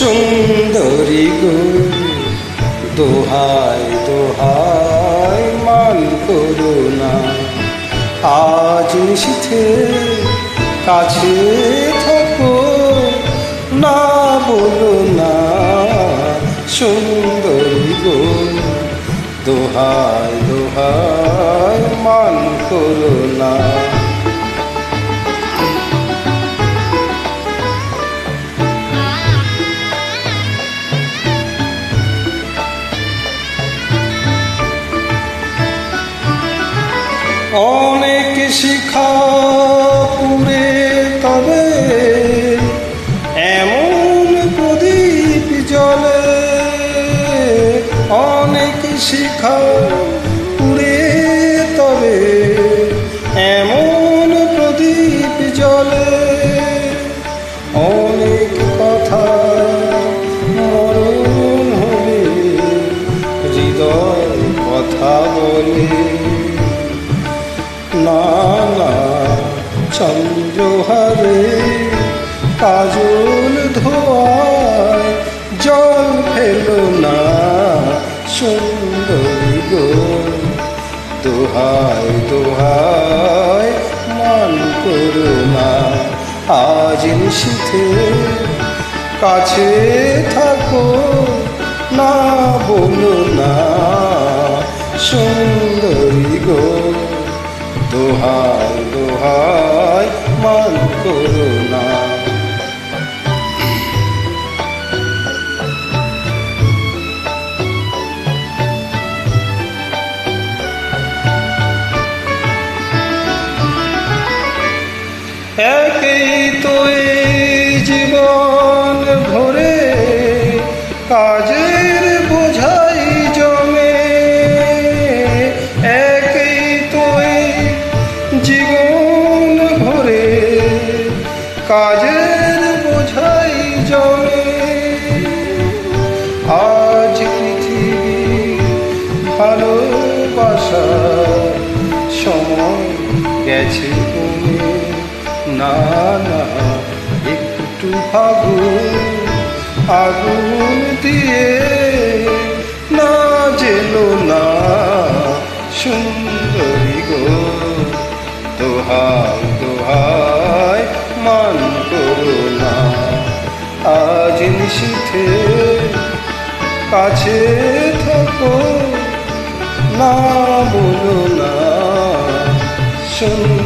সুন্দরী গো দোহাই দোহাই মান করো না, আজ নিশীথে কাছে থাকো, না বলো না সুন্দরী গো দোহাই দোহাই মান করো না। অনেক শিখা পুরে তবে এমন প্রদীপ জ্বলে, অনেক শিখা পুরে তবে এমন প্রদীপ জ্বলে, অনেক কথা মরণ হলে হৃদয় কথা বলে, না না চন্দ্রহারে কাজল ধোয়ায় জল ফেলো না সুন্দরী গো দোহাই দোহাই মান করো না, আজ নিশীথে কাছে থাকো, না বলো না সুন্দরী গো দোহাই দোহাই মান করো না। একই তো এই জীবন ভরে কাজের বোঝাই জমে, একই তো এই জীবন ভরে কাজের বোঝাই জমে, আজ পৃথিবী ভালোবাসার সময় গেছে কমে, না না একটু ফাগুন আগুন দিয়ে না জেলো না সুন্দরী গো দোহাই দোহাই মান করো না, আজ নিশীথে কাছে থাকো, না বলো না সুন্দরী